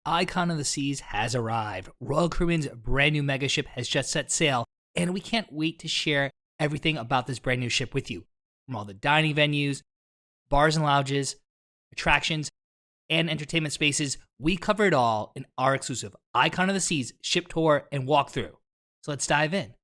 Icon of the Seas has arrived. Royal Caribbean's brand new mega ship has just set sail, and we can't wait to share everything about this brand new ship with you. From all the dining venues, bars and lounges, attractions, and entertainment spaces, we cover it all in our exclusive Icon of the Seas ship tour and walkthrough. So let's dive in.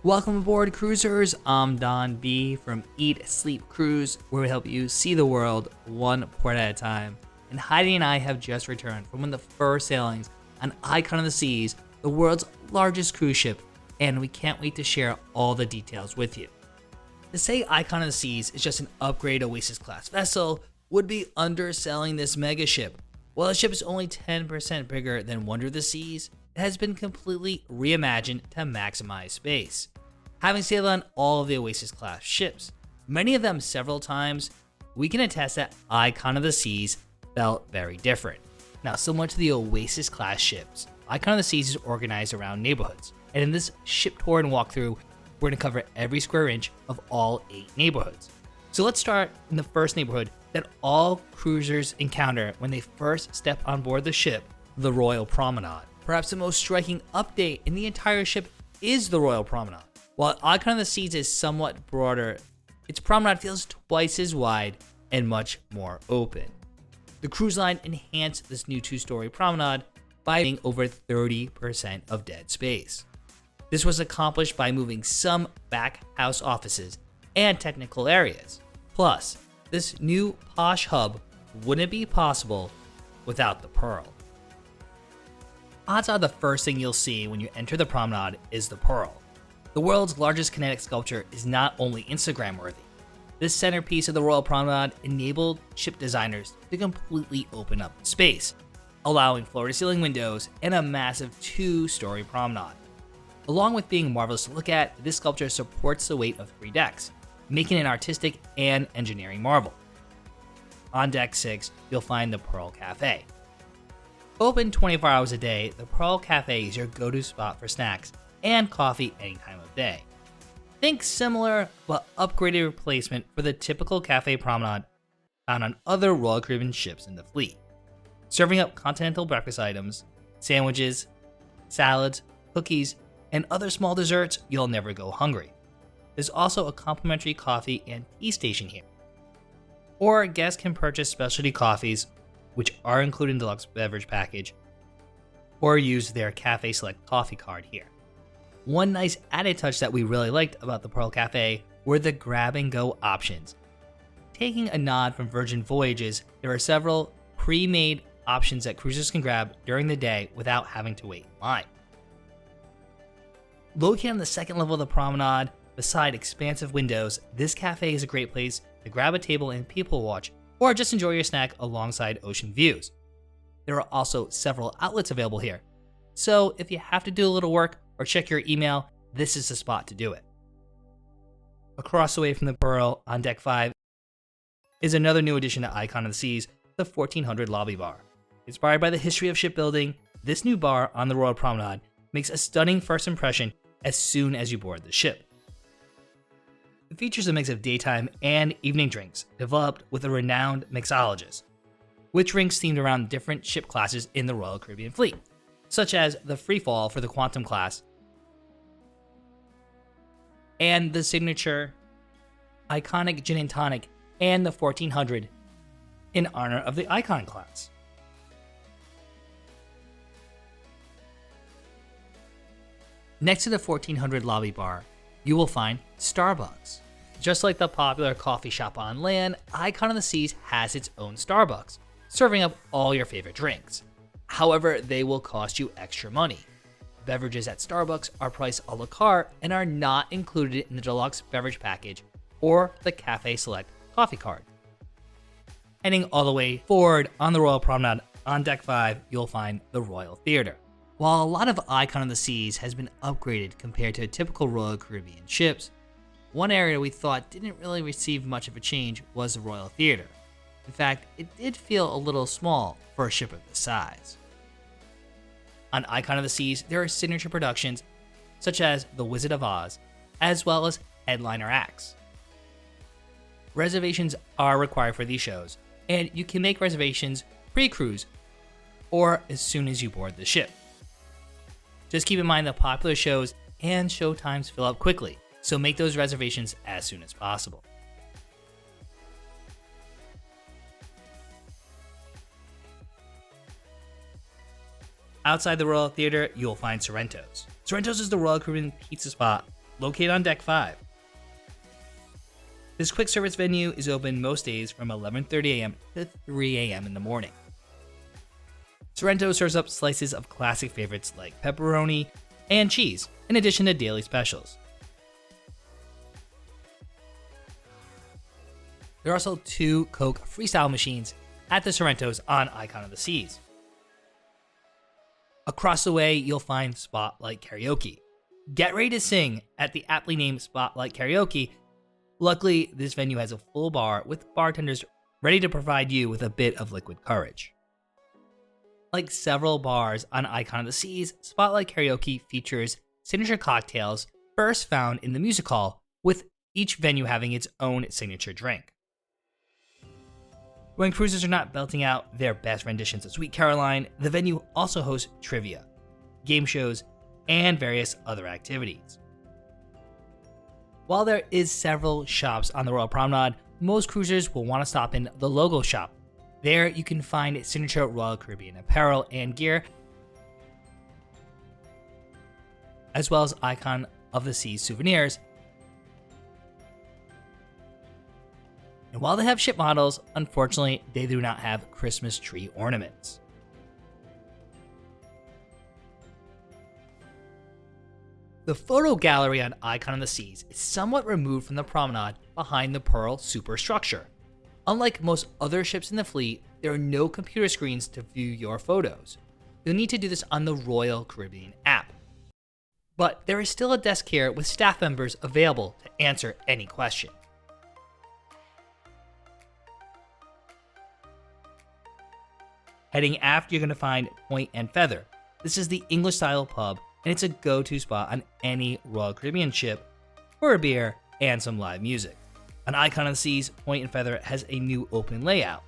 Welcome aboard, cruisers. I'm Don B from Eat, Sleep, Cruise, where we help you see the world one port at a time. And Heidi and I have just returned from one of the first sailings on Icon of the Seas, the world's largest cruise ship, and we can't wait to share all the details with you. To say Icon of the Seas is just an upgrade Oasis class vessel would be underselling this mega ship. While the ship is only 10% bigger than Wonder of the Seas, it has been completely reimagined to maximize space. Having sailed on all of the Oasis class ships, many of them several times, we can attest that Icon of the Seas felt very different. Now, similar to the Oasis class ships, Icon of the Seas is organized around neighborhoods, and in this ship tour and walkthrough, we're going to cover every square inch of all 8 neighborhoods. So let's start in the first neighborhood that all cruisers encounter when they first step on board the ship, the Royal Promenade. Perhaps the most striking update in the entire ship is the Royal Promenade. While Icon of the Seas is somewhat broader, its promenade feels twice as wide and much more open. The cruise line enhanced this new 2-story promenade by adding over 30% of dead space. This was accomplished by moving some back house offices and technical areas. Plus, this new posh hub wouldn't be possible without the Pearl. Odds are the first thing you'll see when you enter the promenade is the Pearl. The world's largest kinetic sculpture is not only Instagram worthy. This centerpiece of the Royal Promenade enabled ship designers to completely open up space, allowing floor-to-ceiling windows and a massive 2-story promenade. Along with being marvelous to look at, this sculpture supports the weight of 3 decks, making it an artistic and engineering marvel. On deck 6, you'll find the Pearl Cafe. Open 24 hours a day, the Pearl Cafe is your go-to spot for snacks and coffee any time of day. Think similar but upgraded replacement for the typical cafe promenade found on other Royal Caribbean ships in the fleet. Serving up continental breakfast items, sandwiches, salads, cookies, and other small desserts, you'll never go hungry. There's also a complimentary coffee and tea station here. Or guests can purchase specialty coffees, which are included in the deluxe beverage package, or use their Cafe Select coffee card here. One nice added touch that we really liked about the Pearl Cafe were the grab-and-go options. Taking a nod from Virgin Voyages, there are several pre-made options that cruisers can grab during the day without having to wait in line. Located on the second level of the promenade, beside expansive windows, this cafe is a great place to grab a table and people watch, or just enjoy your snack alongside ocean views. There are also several outlets available here, so if you have to do a little work or check your email, this is the spot to do it. Across the way from the Pearl, on deck 5, is another new addition to Icon of the Seas, the 1400 Lobby Bar. Inspired by the history of shipbuilding, this new bar on the Royal Promenade makes a stunning first impression as soon as you board the ship. It features a mix of daytime and evening drinks developed with a renowned mixologist, with drinks themed around different ship classes in the Royal Caribbean fleet, such as the Freefall for the Quantum class and the signature iconic gin and tonic and the 1400 in honor of the Icon class. Next to the 1400 lobby bar, you will find Starbucks. Just like the popular coffee shop on land, Icon of the Seas has its own Starbucks, serving up all your favorite drinks. However, they will cost you extra money. Beverages at Starbucks are priced a la carte and are not included in the deluxe beverage package or the Cafe Select coffee card. Heading all the way forward on the Royal Promenade, on deck 5, you'll find the Royal Theater. While a lot of Icon of the Seas has been upgraded compared to typical Royal Caribbean ships, one area we thought didn't really receive much of a change was the Royal Theater. In fact, it did feel a little small for a ship of this size. On Icon of the Seas, there are signature productions such as The Wizard of Oz, as well as headliner acts. Reservations are required for these shows, and you can make reservations pre-cruise or as soon as you board the ship. Just keep in mind that popular shows and show times fill up quickly, so make those reservations as soon as possible. Outside the Royal Theater, you'll find Sorrento's. Sorrento's is the Royal Caribbean pizza spot located on Deck 5. This quick service venue is open most days from 11:30 a.m. to 3 a.m. in the morning. Sorrento serves up slices of classic favorites like pepperoni and cheese, in addition to daily specials. There are also 2 Coke freestyle machines at the Sorrento's on Icon of the Seas. Across the way, you'll find Spotlight Karaoke. Get ready to sing at the aptly named Spotlight Karaoke. Luckily, this venue has a full bar with bartenders ready to provide you with a bit of liquid courage. Like several bars on Icon of the Seas, Spotlight Karaoke features signature cocktails first found in the music hall, with each venue having its own signature drink. When cruisers are not belting out their best renditions of Sweet Caroline, the venue also hosts trivia, game shows, and various other activities. While there is several shops on the Royal Promenade, most cruisers will want to stop in the Logo Shop. There you can find signature Royal Caribbean apparel and gear, as well as Icon of the Seas souvenirs. And while they have ship models, unfortunately, they do not have Christmas tree ornaments. The photo gallery on Icon of the Seas is somewhat removed from the promenade behind the Pearl superstructure. Unlike most other ships in the fleet, there are no computer screens to view your photos. You'll need to do this on the Royal Caribbean app. But there is still a desk here with staff members available to answer any question. Heading aft, you're going to find Point and Feather. This is the English-style pub, and it's a go-to spot on any Royal Caribbean ship for a beer and some live music. On Icon of the Seas, Point and Feather has a new open layout.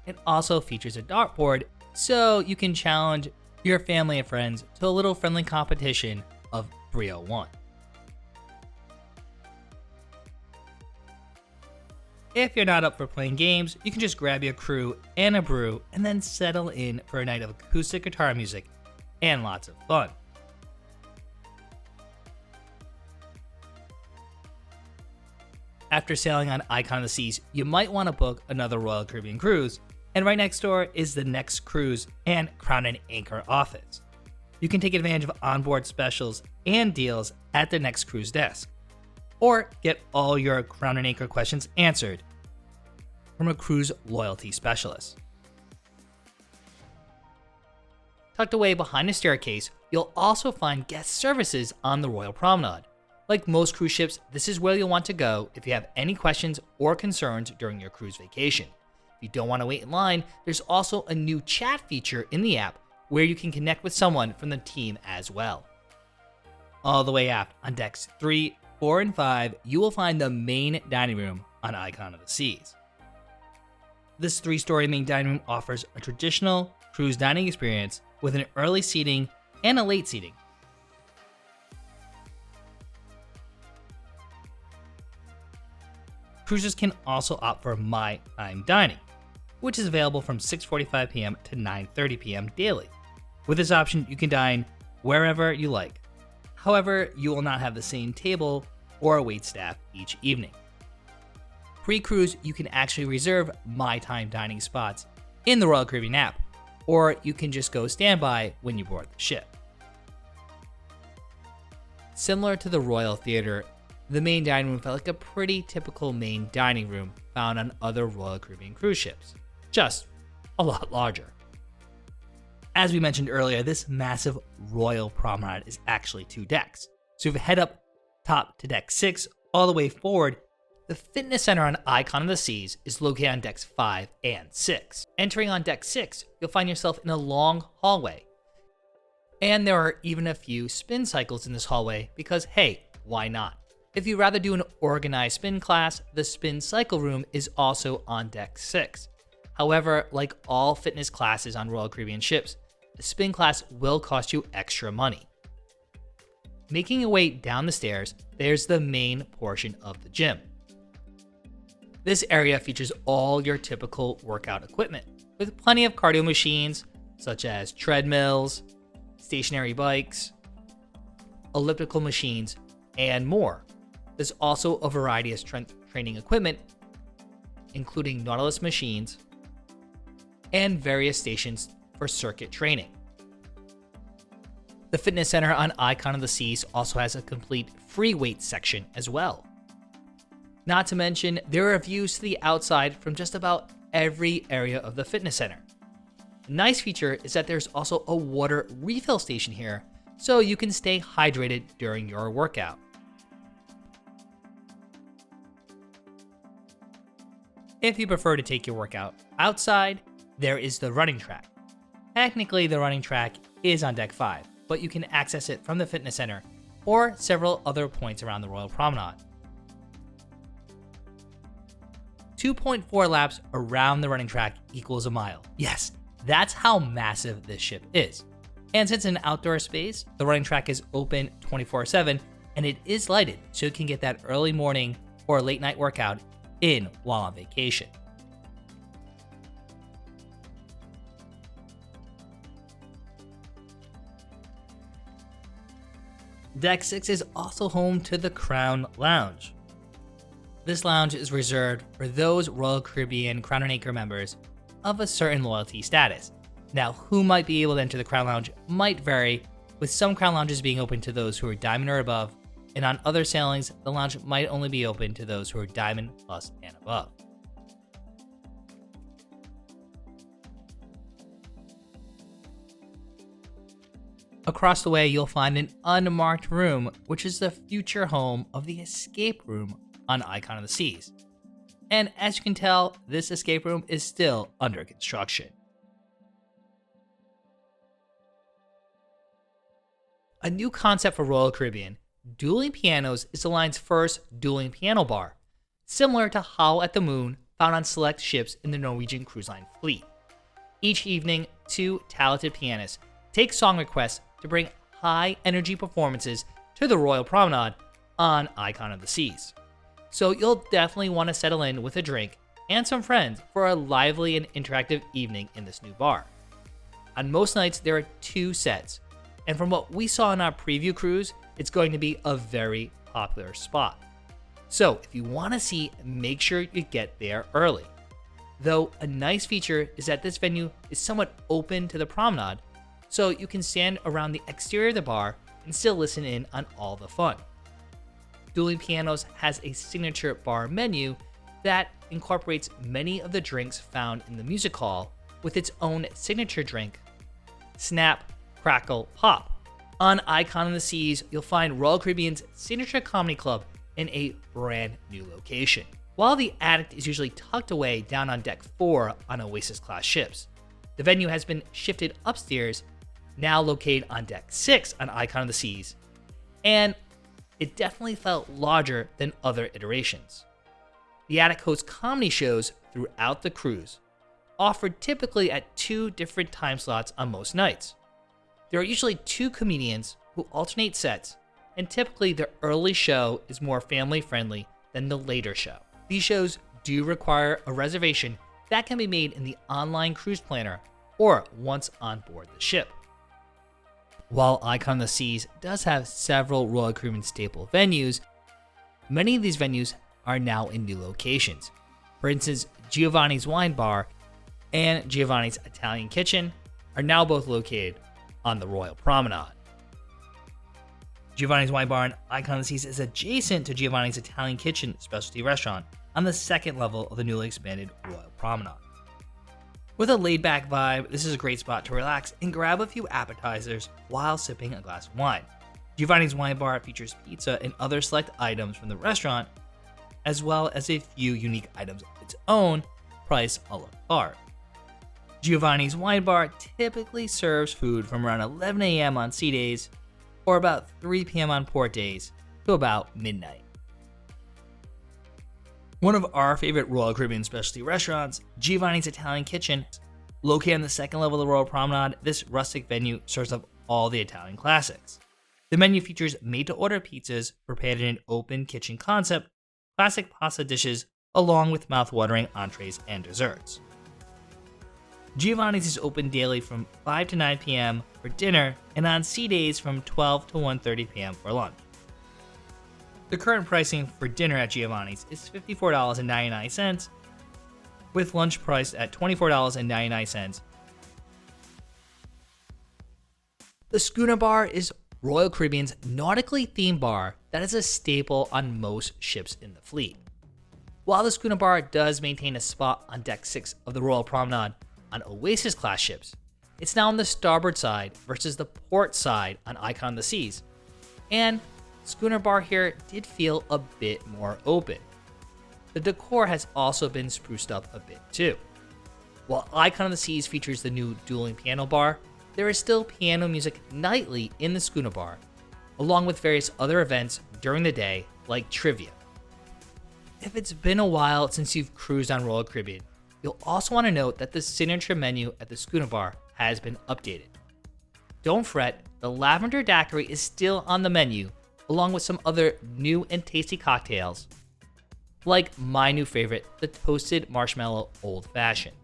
It also features a dartboard, so you can challenge your family and friends to a little friendly competition of 301. If you're not up for playing games, you can just grab your crew and a brew and then settle in for a night of acoustic guitar music and lots of fun. After sailing on Icon of the Seas, you might want to book another Royal Caribbean cruise, and right next door is the Next Cruise and Crown and Anchor office. You can take advantage of onboard specials and deals at the Next Cruise desk, or get all your Crown and Anchor questions answered from a cruise loyalty specialist. Tucked away behind a staircase, you'll also find guest services on the Royal Promenade. Like most cruise ships, this is where you'll want to go if you have any questions or concerns during your cruise vacation. If you don't want to wait in line, there's also a new chat feature in the app where you can connect with someone from the team as well. All the way aft on decks 3, 4, and 5, you will find the main dining room on Icon of the Seas. This 3-story main dining room offers a traditional cruise dining experience with an early seating and a late seating. Cruisers can also opt for My Time Dining, which is available from 6:45 p.m. to 9:30 p.m. daily. With this option, you can dine wherever you like. However, you will not have the same table or wait staff each evening. Pre-cruise, you can actually reserve My Time Dining spots in the Royal Caribbean app, or you can just go standby when you board the ship. Similar to the Royal Theater, the main dining room felt like a pretty typical main dining room found on other Royal Caribbean cruise ships, just a lot larger. As we mentioned earlier, this massive Royal Promenade is actually 2 decks. So if you head up top to deck 6 all the way forward, the fitness center on Icon of the Seas is located on decks 5 and 6. Entering on deck 6, you'll find yourself in a long hallway. And there are even a few spin cycles in this hallway because, hey, why not? If you'd rather do an organized spin class, the spin cycle room is also on deck 6. However, like all fitness classes on Royal Caribbean ships, the spin class will cost you extra money. Making your way down the stairs, there's the main portion of the gym. This area features all your typical workout equipment, with plenty of cardio machines such as treadmills, stationary bikes, elliptical machines, and more. There's also a variety of strength training equipment, including Nautilus machines, and various stations for circuit training. The fitness center on Icon of the Seas also has a complete free weights section as well. Not to mention, there are views to the outside from just about every area of the fitness center. A nice feature is that there's also a water refill station here, so you can stay hydrated during your workout. If you prefer to take your workout outside, there is the running track. Technically, the running track is on deck 5, but you can access it from the fitness center or several other points around the Royal Promenade. 2.4 laps around the running track equals a mile. Yes, that's how massive this ship is. And since it's an outdoor space, the running track is open 24/7 and it is lighted, so you can get that early morning or late night workout in while on vacation. Deck 6 is also home to the Crown Lounge. This lounge is reserved for those Royal Caribbean Crown and Anchor members of a certain loyalty status. Now, who might be able to enter the Crown Lounge might vary, with some Crown Lounges being open to those who are Diamond or above, and on other sailings, the lounge might only be open to those who are Diamond Plus and above. Across the way, you'll find an unmarked room, which is the future home of the escape room on Icon of the Seas. And as you can tell, this escape room is still under construction. A new concept for Royal Caribbean, Dueling Pianos is the line's first dueling piano bar, similar to Howl at the Moon found on select ships in the Norwegian Cruise Line fleet. Each evening, 2 talented pianists take song requests to bring high-energy performances to the Royal Promenade on Icon of the Seas. So you'll definitely want to settle in with a drink and some friends for a lively and interactive evening in this new bar. On most nights, there are 2 sets, and from what we saw in our preview cruise, it's going to be a very popular spot. So if you want to see, make sure you get there early. Though a nice feature is that this venue is somewhat open to the promenade, so you can stand around the exterior of the bar and still listen in on all the fun. Dueling Pianos has a signature bar menu that incorporates many of the drinks found in the music hall with its own signature drink, Snap, Crackle, Pop. On Icon of the Seas, you'll find Royal Caribbean's signature comedy club in a brand new location. While the Addict is usually tucked away down on deck 4 on Oasis class ships, the venue has been shifted upstairs, now located on deck 6 on Icon of the Seas, and it definitely felt larger than other iterations. The Attic hosts comedy shows throughout the cruise, offered typically at 2 different time slots on most nights. There are usually 2 comedians who alternate sets, and typically the early show is more family friendly than the later show. These shows do require a reservation that can be made in the online cruise planner or once on board the ship. While Icon of the Seas does have several Royal Caribbean staple venues, many of these venues are now in new locations. For instance, Giovanni's Wine Bar and Giovanni's Italian Kitchen are now both located on the Royal Promenade. Giovanni's Wine Bar and Icon of the Seas is adjacent to Giovanni's Italian Kitchen specialty restaurant on the 2nd level of the newly expanded Royal Promenade. With a laid-back vibe, this is a great spot to relax and grab a few appetizers while sipping a glass of wine. Giovanni's Wine Bar features pizza and other select items from the restaurant, as well as a few unique items of its own, priced a la carte. Giovanni's Wine Bar typically serves food from around 11 a.m. on sea days, or about 3 p.m. on port days, to about midnight. One of our favorite Royal Caribbean specialty restaurants, Giovanni's Italian Kitchen. Located on the second level of the Royal Promenade, this rustic venue serves up all the Italian classics. The menu features made-to-order pizzas prepared in an open kitchen concept, classic pasta dishes, along with mouth-watering entrees and desserts. Giovanni's is open daily from 5 to 9 p.m. for dinner and on sea days from 12 to 1:30 p.m. for lunch. The current pricing for dinner at Giovanni's is $54.99, with lunch priced at $24.99. The Schooner Bar is Royal Caribbean's nautically themed bar that is a staple on most ships in the fleet. While the Schooner Bar does maintain a spot on Deck 6 of the Royal Promenade on Oasis class ships, it's now on the starboard side versus the port side on Icon of the Seas, and Schooner Bar here did feel a bit more open. The decor has also been spruced up a bit too. While Icon of the Seas features the new dueling piano bar, there is still piano music nightly in the Schooner Bar, along with various other events during the day like trivia. If it's been a while since you've cruised on Royal Caribbean, you'll also want to note that the signature menu at the Schooner Bar has been updated. Don't fret, the lavender daiquiri is still on the menu, along with some other new and tasty cocktails, like my new favorite, the Toasted Marshmallow Old Fashioned.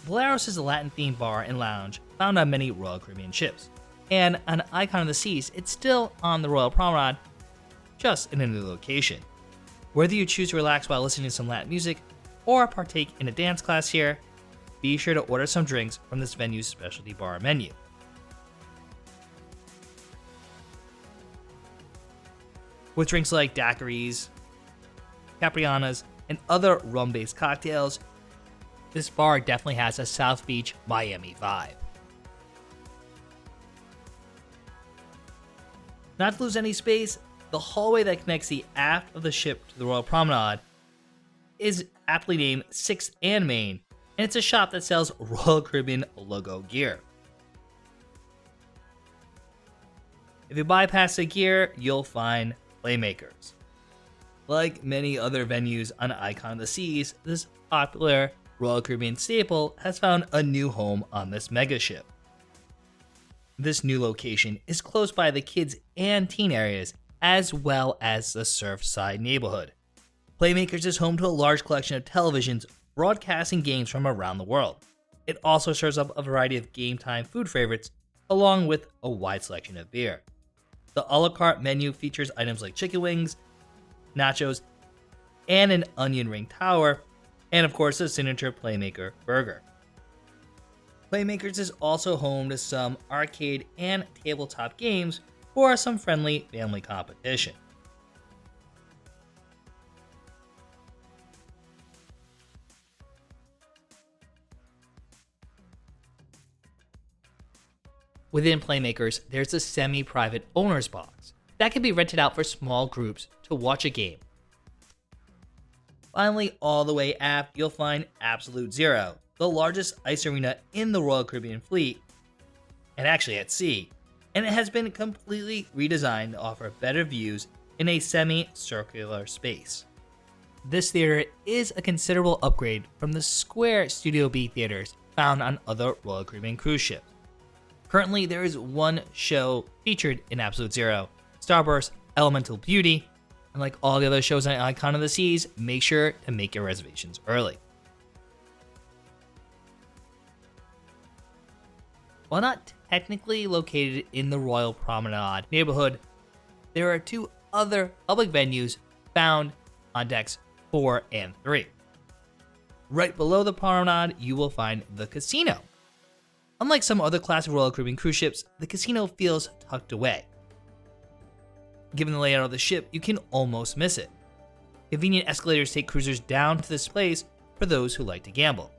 Valeros is a Latin-themed bar and lounge found on many Royal Caribbean ships, and an Icon of the Seas, it's still on the Royal Promenade, just in a new location. Whether you choose to relax while listening to some Latin music or partake in a dance class here, be sure to order some drinks from this venue's specialty bar menu. With drinks like daiquiris, caprianas, and other rum-based cocktails, this bar definitely has a South Beach, Miami vibe. Not to lose any space, the hallway that connects the aft of the ship to the Royal Promenade is aptly named 6th and Main, and it's a shop that sells Royal Caribbean logo gear. If you bypass the gear, you'll find Playmakers. Like many other venues on Icon of the Seas, this popular Royal Caribbean staple has found a new home on this mega ship. This new location is close by the kids and teen areas, as well as the Surfside neighborhood. Playmakers is home to a large collection of televisions broadcasting games from around the world. It also serves up a variety of game time food favorites, along with a wide selection of beer. The a la carte menu features items like chicken wings, nachos, and an onion ring tower, and of course the signature Playmaker burger. Playmakers is also home to some arcade and tabletop games for some friendly family competition. Within Playmakers, there's a semi-private owner's box that can be rented out for small groups to watch a game. Finally, all the way aft, you'll find Absolute Zero, the largest ice arena in the Royal Caribbean fleet, and actually at sea, and it has been completely redesigned to offer better views in a semi-circular space. This theater is a considerable upgrade from the square Studio B theaters found on other Royal Caribbean cruise ships. Currently, there is one show featured in Absolute Zero, Starburst Elemental Beauty, and like all the other shows on Icon of the Seas, make sure to make your reservations early. While not technically located in the Royal Promenade neighborhood, there are two other public venues found on decks 4 and 3. Right below the promenade, you will find the casino. Unlike some other classic Royal Caribbean cruise ships, the casino feels tucked away. Given the layout of the ship, you can almost miss it. Convenient escalators take cruisers down to this place for those who like to gamble.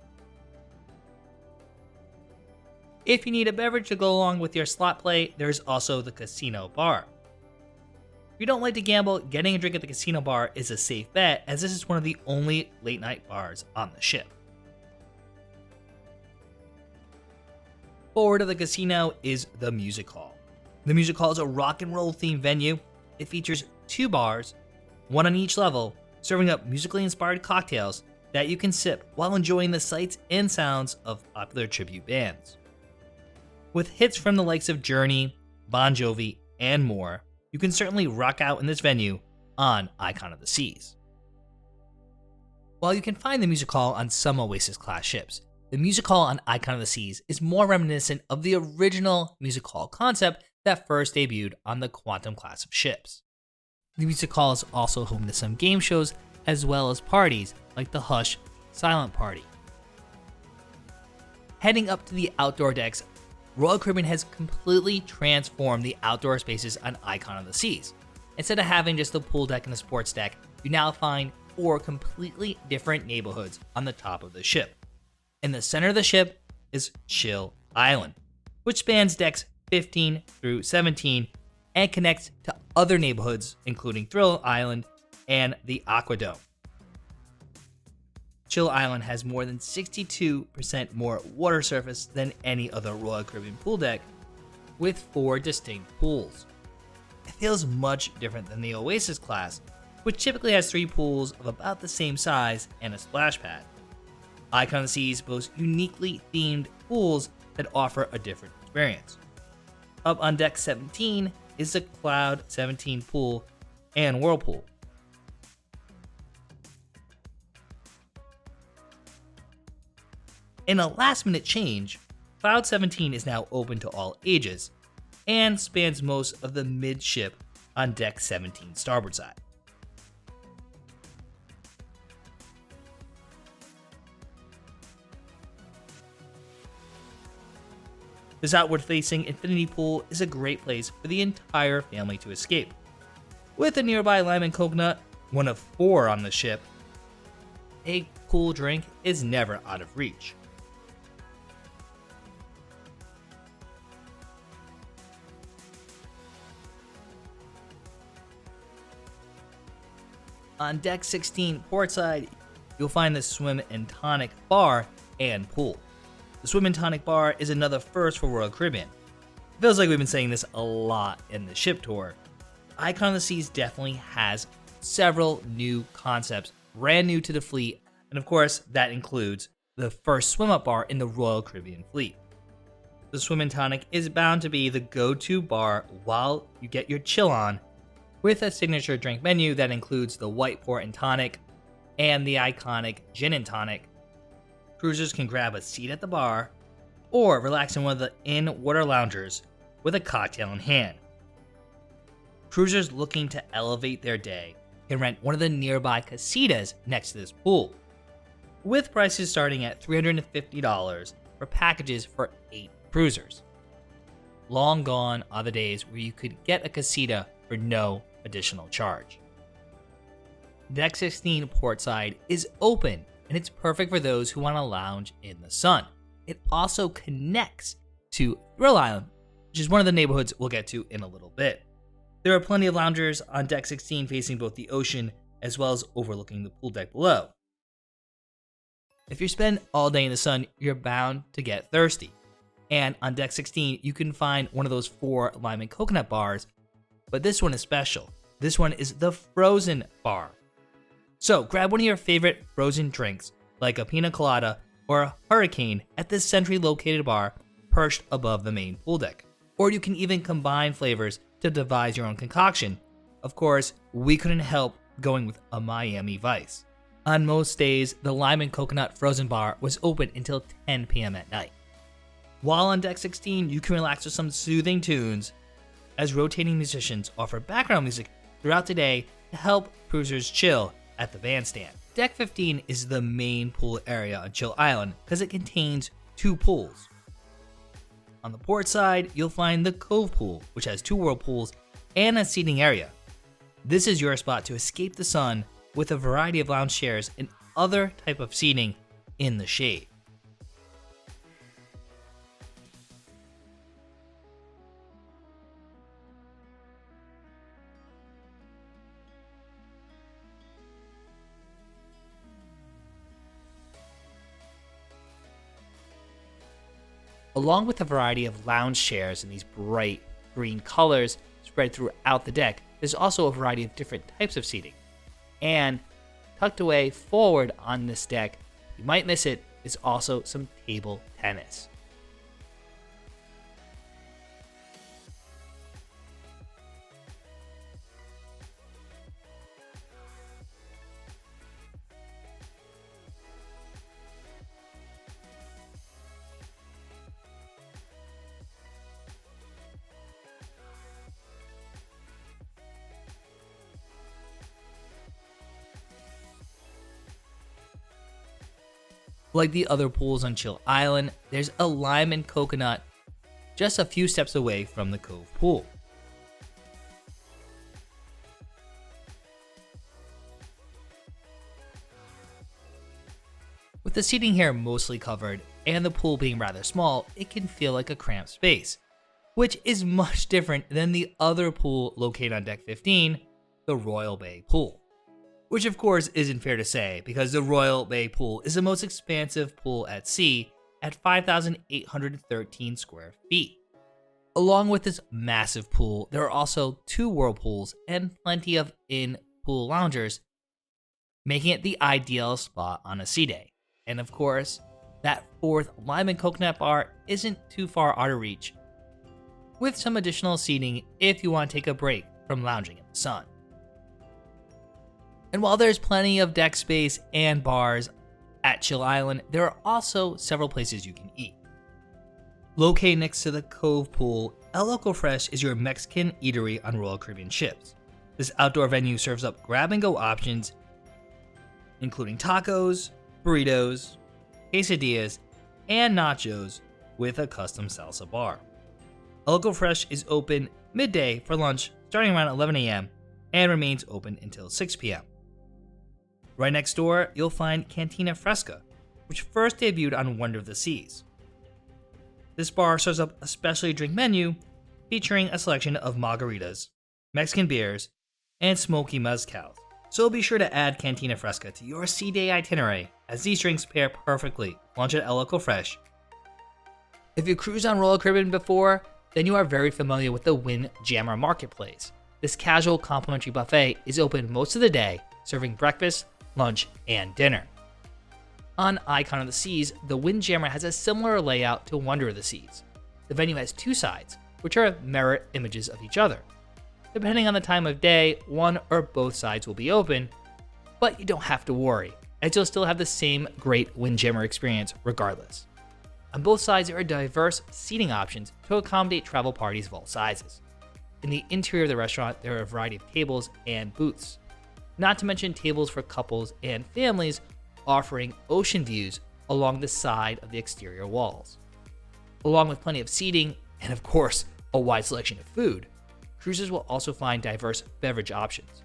If you need a beverage to go along with your slot play, there's also the casino bar. If you don't like to gamble, getting a drink at the casino bar is a safe bet, as this is one of the only late night bars on the ship. Forward of the casino is the Music Hall. The Music Hall is a rock and roll themed venue It features 2 bars, one on each level, serving up musically inspired cocktails that you can sip while enjoying the sights and sounds of popular tribute bands. With hits from the likes of Journey, Bon Jovi, and more, you can certainly rock out in this venue on Icon of the Seas. While you can find the music hall on some Oasis-class ships, the music hall on Icon of the Seas is more reminiscent of the original music hall concept that first debuted on the Quantum class of ships. The music hall is also home to some game shows as well as parties like the Hush Silent Party. Heading up to the outdoor decks, Royal Caribbean has completely transformed the outdoor spaces on Icon of the Seas. Instead of having just the pool deck and the sports deck, you now find 4 completely different neighborhoods on the top of the ship. In the center of the ship is Chill Island, which spans decks 15 through 17 and connects to other neighborhoods including Thrill Island and the AquaDome. Chill Island has more than 62% more water surface than any other Royal Caribbean pool deck, with 4 distinct pools. It feels much different than the Oasis class, which typically has 3 pools of about the same size and a splash pad. Icon of the Seas boasts uniquely themed pools that offer a different experience. Up on deck 17 is the Cloud 17 pool and Whirlpool. In a last-minute change, Cloud 17 is now open to all ages and spans most of the midship on deck 17 starboard side. This outward-facing infinity pool is a great place for the entire family to escape. With a nearby lime and coconut, one of 4 on the ship, a cool drink is never out of reach. On deck 16 portside, you'll find the Swim and Tonic bar and pool. The Swim and Tonic bar is another first for Royal Caribbean. It feels like we've been saying this a lot in the ship tour. Icon of the Seas definitely has several new concepts, brand new to the fleet, and of course that includes the first swim-up bar in the Royal Caribbean fleet. The Swim and Tonic is bound to be the go-to bar while you get your chill on, with a signature drink menu that includes the white port and tonic and the iconic gin and tonic. Cruisers can grab a seat at the bar or relax in one of the in-water loungers with a cocktail in hand. Cruisers looking to elevate their day can rent one of the nearby casitas next to this pool, with prices starting at $350 for packages for 8 cruisers. Long gone are the days where you could get a casita for no additional charge. Deck 16 portside is open, and it's perfect for those who want to lounge in the sun. It also connects to Thrill Island, which is one of the neighborhoods we'll get to in a little bit. There are plenty of loungers on deck 16 facing both the ocean as well as overlooking the pool deck below. If you spend all day in the sun, you're bound to get thirsty. And on deck 16, you can find one of those 4 lime and coconut bars, but this one is special. This one is the frozen bar. So grab one of your favorite frozen drinks, like a pina colada or a hurricane, at this centrally located bar perched above the main pool deck. Or you can even combine flavors to devise your own concoction. Of course, we couldn't help going with a Miami Vice. On most days, the lime and coconut frozen bar was open until 10 p.m. at night. While on deck 16, you can relax with some soothing tunes, as rotating musicians offer background music throughout the day to help cruisers chill at the bandstand. Deck 15 is the main pool area on Chill Island because it contains 2 pools. On the port side, you'll find the Cove Pool, which has 2 whirlpools and a seating area. This is your spot to escape the sun with a variety of lounge chairs and other type of seating in the shade. Along with a variety of lounge chairs in these bright green colors spread throughout the deck, there's also a variety of different types of seating. And tucked away forward on this deck, you might miss it, is also some table tennis. Like the other pools on Chill Island, there's a lime and coconut just a few steps away from the Cove pool. With the seating here mostly covered and the pool being rather small, it can feel like a cramped space, which is much different than the other pool located on deck 15, the Royal Bay pool. Which of course isn't fair to say, because the Royal Bay pool is the most expansive pool at sea at 5,813 square feet. Along with this massive pool, there are also 2 whirlpools and plenty of in-pool loungers, making it the ideal spot on a sea day. And of course, that 4th lime and coconut bar isn't too far out of reach, with some additional seating if you want to take a break from lounging in the sun. And while there's plenty of deck space and bars at Chill Island, there are also several places you can eat. Located next to the Cove pool, El Loco Fresh is your Mexican eatery on Royal Caribbean ships. This outdoor venue serves up grab-and-go options, including tacos, burritos, quesadillas, and nachos with a custom salsa bar. El Loco Fresh is open midday for lunch starting around 11 a.m. and remains open until 6 p.m. Right next door, you'll find Cantina Fresca, which first debuted on Wonder of the Seas. This bar serves up a specialty drink menu featuring a selection of margaritas, Mexican beers, and smoky mezcals. So be sure to add Cantina Fresca to your sea day itinerary, as these drinks pair perfectly with lunch at El Loco Fresh. If you cruised on Royal Caribbean before, then you are very familiar with the Windjammer Marketplace. This casual complimentary buffet is open most of the day, serving breakfast, lunch, and dinner. On Icon of the Seas, the Windjammer has a similar layout to Wonder of the Seas. The venue has 2 sides, which are mirror images of each other. Depending on the time of day, one or both sides will be open, but you don't have to worry, as you'll still have the same great Windjammer experience regardless. On both sides, there are diverse seating options to accommodate travel parties of all sizes. In the interior of the restaurant, there are a variety of tables and booths, not to mention tables for couples and families offering ocean views along the side of the exterior walls. Along with plenty of seating and of course a wide selection of food, cruisers will also find diverse beverage options.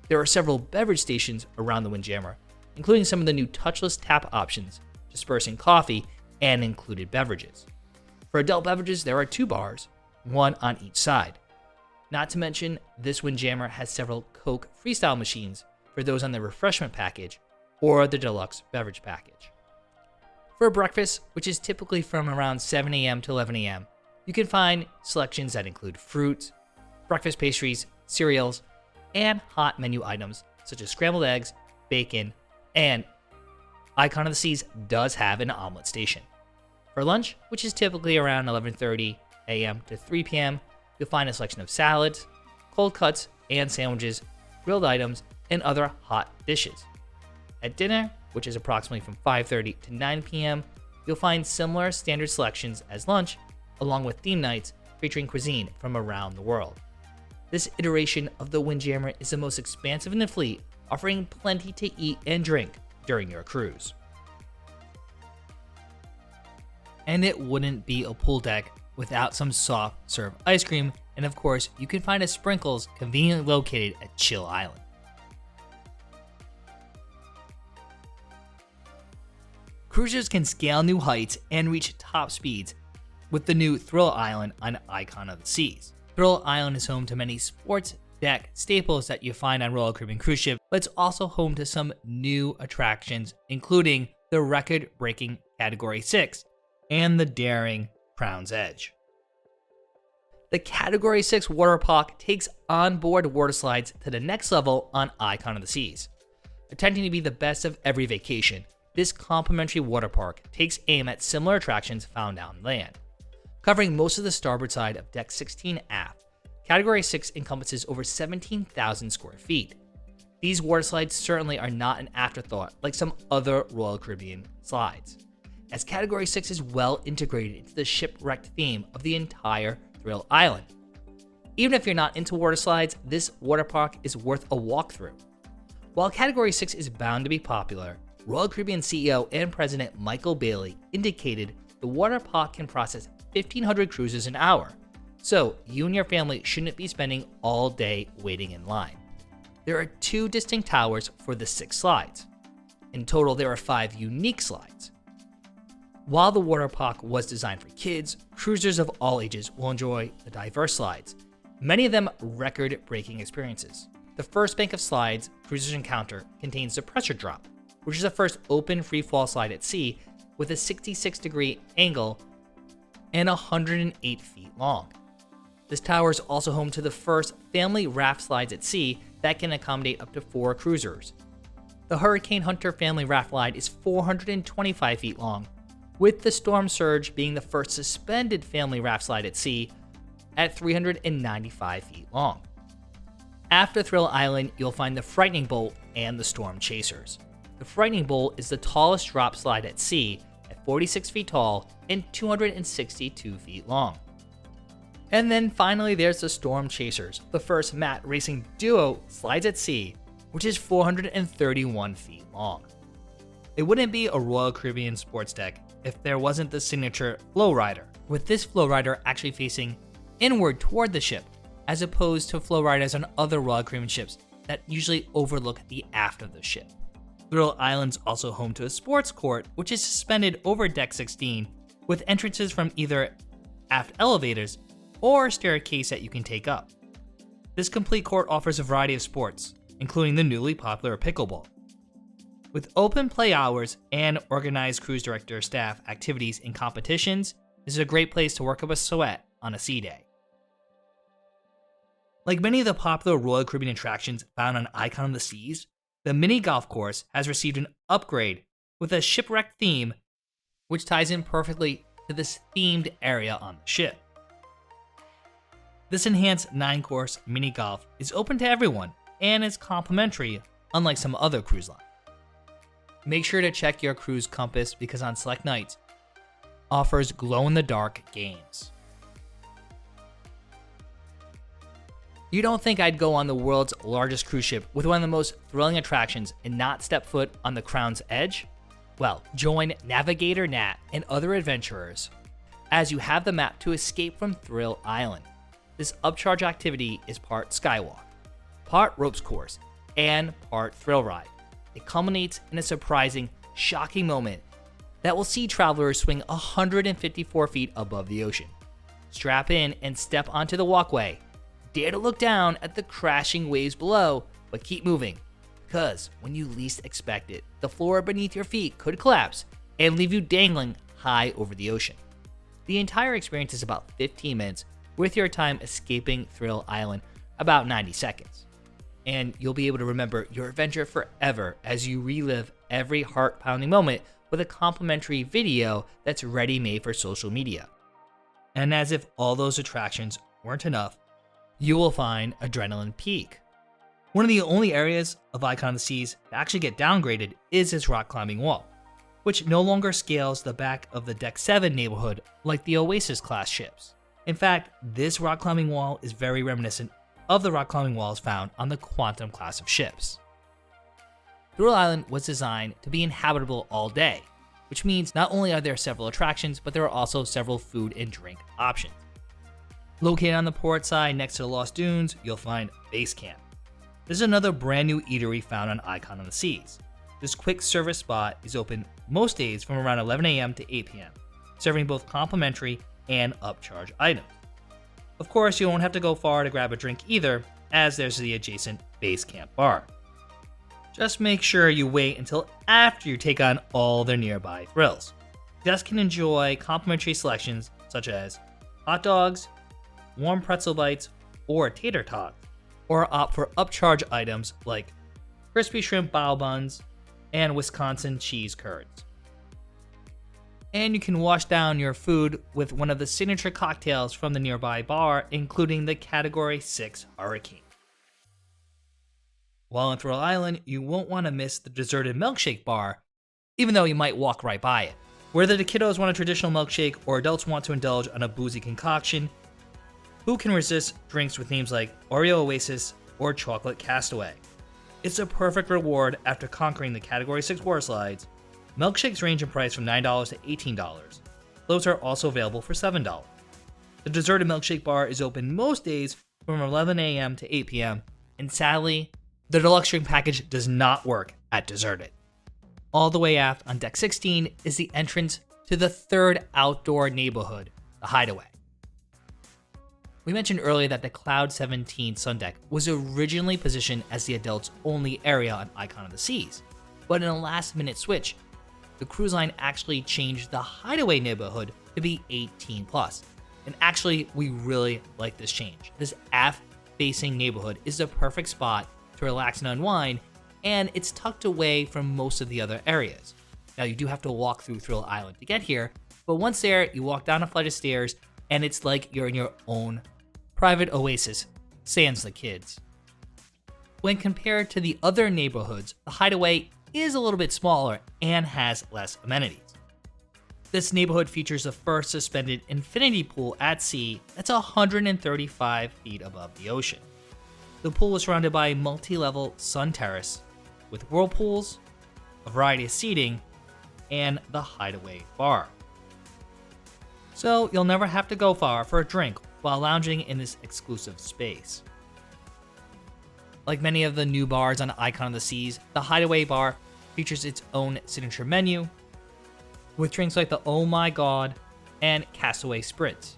There are several beverage stations around the Windjammer, including some of the new touchless tap options, dispersing coffee and included beverages. For adult beverages, there are 2 bars, one on each side. Not to mention, this Windjammer has several Coke Freestyle machines for those on the refreshment package or the deluxe beverage package. For breakfast, which is typically from around 7 a.m. to 11 a.m., you can find selections that include fruits, breakfast pastries, cereals, and hot menu items such as scrambled eggs, bacon, and Icon of the Seas does have an omelet station. For lunch, which is typically around 11:30 a.m. to 3 p.m., you'll find a selection of salads, cold cuts and sandwiches, grilled items, and other hot dishes. At dinner, which is approximately from 5:30 to 9 p.m., you'll find similar standard selections as lunch, along with theme nights featuring cuisine from around the world. This iteration of the Windjammer is the most expansive in the fleet, offering plenty to eat and drink during your cruise. And it wouldn't be a pool deck without some soft serve ice cream, and of course, you can find a Sprinkles conveniently located at Chill Island. Cruisers can scale new heights and reach top speeds with the new Thrill Island on Icon of the Seas. Thrill Island is home to many sports deck staples that you find on Royal Caribbean cruise ship, but it's also home to some new attractions, including the record-breaking Category 6 and the daring Crown's Edge. The Category 6 water park takes onboard water slides to the next level on Icon of the Seas. Attempting to be the best of every vacation, this complimentary water park takes aim at similar attractions found on land. Covering most of the starboard side of Deck 16 aft, Category 6 encompasses over 17,000 square feet. These water slides certainly are not an afterthought like some other Royal Caribbean slides, as Category 6 is well integrated into the shipwrecked theme of the entire Thrill Island. Even if you're not into water slides, this water park is worth a walkthrough. While Category 6 is bound to be popular, Royal Caribbean CEO and President Michael Bailey indicated the water park can process 1,500 cruises an hour, so you and your family shouldn't be spending all day waiting in line. There are 2 distinct towers for the 6 slides. In total, there are 5 unique slides. While the water park was designed for kids, cruisers of all ages will enjoy the diverse slides, many of them record-breaking experiences. The first bank of slides cruisers encounter contains the pressure drop, which is the first open free-fall slide at sea with a 66-degree angle and 108 feet long. This tower is also home to the first family raft slides at sea that can accommodate up to 4 cruisers. The Hurricane Hunter family raft slide is 425 feet long, with the Storm Surge being the first suspended family raft slide at sea at 395 feet long. After Thrill Island, you'll find the Frightening Bolt and the Storm Chasers. The Frightening Bolt is the tallest drop slide at sea at 46 feet tall and 262 feet long. And then finally there's the Storm Chasers, the first mat racing duo slides at sea, which is 431 feet long. It wouldn't be a Royal Caribbean sports deck if there wasn't the signature flow rider, with this flow rider actually facing inward toward the ship, as opposed to flow riders on other Royal Caribbean ships that usually overlook the aft of the ship. Thrill Island's also home to a sports court, which is suspended over Deck 16, with entrances from either aft elevators or a staircase that you can take up. This complete court offers a variety of sports, including the newly popular pickleball. With open play hours and organized cruise director staff activities and competitions, this is a great place to work up a sweat on a sea day. Like many of the popular Royal Caribbean attractions found on Icon of the Seas, the mini golf course has received an upgrade with a shipwreck theme, which ties in perfectly to this themed area on the ship. This enhanced 9-course mini golf is open to everyone and is complimentary, unlike some other cruise lines. Make sure to check your cruise compass because on select nights, offers glow-in-the-dark games. You don't think I'd go on the world's largest cruise ship with one of the most thrilling attractions and not step foot on the Crown's Edge? Well, join Navigator Nat and other adventurers as you have the map to escape from Thrill Island. This upcharge activity is part skywalk, part ropes course, and part thrill ride. It culminates in a surprising, shocking moment that will see travelers swing 154 feet above the ocean. Strap in and step onto the walkway. Dare to look down at the crashing waves below, but keep moving, because when you least expect it, the floor beneath your feet could collapse and leave you dangling high over the ocean. The entire experience is about 15 minutes, with your time escaping Thrill Island about 90 seconds. And you'll be able to remember your adventure forever as you relive every heart-pounding moment with a complimentary video that's ready-made for social media. And as if all those attractions weren't enough, you will find Adrenaline Peak. One of the only areas of Icon of the Seas to actually get downgraded is its rock climbing wall, which no longer scales the back of the Deck 7 neighborhood like the Oasis class ships. In fact, this rock climbing wall is very reminiscent of the rock climbing walls found on the Quantum class of ships. Thrill Island was designed to be inhabitable all day, which means not only are there several attractions, but there are also several food and drink options. Located on the port side next to the Lost Dunes, you'll find Base Camp. This is another brand new eatery found on Icon of the Seas. This quick service spot is open most days from around 11 a.m. to 8 p.m., serving both complimentary and upcharge items. Of course, you won't have to go far to grab a drink either, as there's the adjacent Base Camp bar. Just make sure you wait until after you take on all their nearby thrills. Guests can enjoy complimentary selections such as hot dogs, warm pretzel bites or tater tots, or opt for upcharge items like crispy shrimp bao buns and Wisconsin cheese curds. And you can wash down your food with one of the signature cocktails from the nearby bar, including the Category 6 Hurricane. While on Thrill Island, you won't want to miss the deserted milkshake bar, even though you might walk right by it. Whether the kiddos want a traditional milkshake or adults want to indulge on a boozy concoction, who can resist drinks with names like Oreo Oasis or Chocolate Castaway? It's a perfect reward after conquering the Category 6 water slides. Milkshakes range in price from $9 to $18. Floats are also available for $7. The deserted milkshake bar is open most days from 11 a.m. to 8 p.m. And sadly, the deluxe drink package does not work at deserted. All the way aft on deck 16 is the entrance to the third outdoor neighborhood, the Hideaway. We mentioned earlier that the Cloud 17 sun deck was originally positioned as the adults only area on Icon of the Seas, but in a last minute switch, the cruise line actually changed the Hideaway neighborhood to be 18 plus. And actually, we really like this change. This aft facing neighborhood is the perfect spot to relax and unwind, and it's tucked away from most of the other areas. Now, you do have to walk through Thrill Island to get here, but once there, you walk down a flight of stairs, and it's like you're in your own private oasis, sans the kids. When compared to the other neighborhoods, the Hideaway is a little bit smaller and has less amenities. This neighborhood features the first suspended infinity pool at sea that's 135 feet above the ocean. The pool is surrounded by a multi-level sun terrace with whirlpools, a variety of seating, and the Hideaway bar. So you'll never have to go far for a drink while lounging in this exclusive space. Like many of the new bars on Icon of the Seas, the Hideaway bar features its own signature menu with drinks like the Oh My God and Castaway Spritz.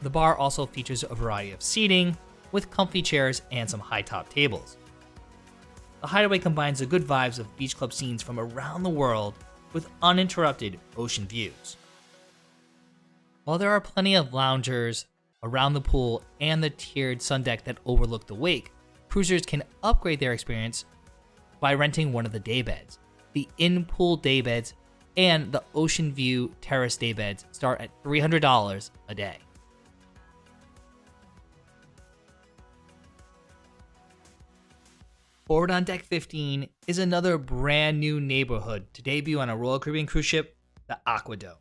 The bar also features a variety of seating with comfy chairs and some high top tables. The Hideaway combines the good vibes of beach club scenes from around the world with uninterrupted ocean views. While there are plenty of loungers around the pool and the tiered sun deck that overlook the wake, cruisers can upgrade their experience by renting one of the day beds. The in-pool day beds and the ocean view terrace day beds start at $300 a day. Forward on deck 15 is another brand new neighborhood to debut on a Royal Caribbean cruise ship, the AquaDome.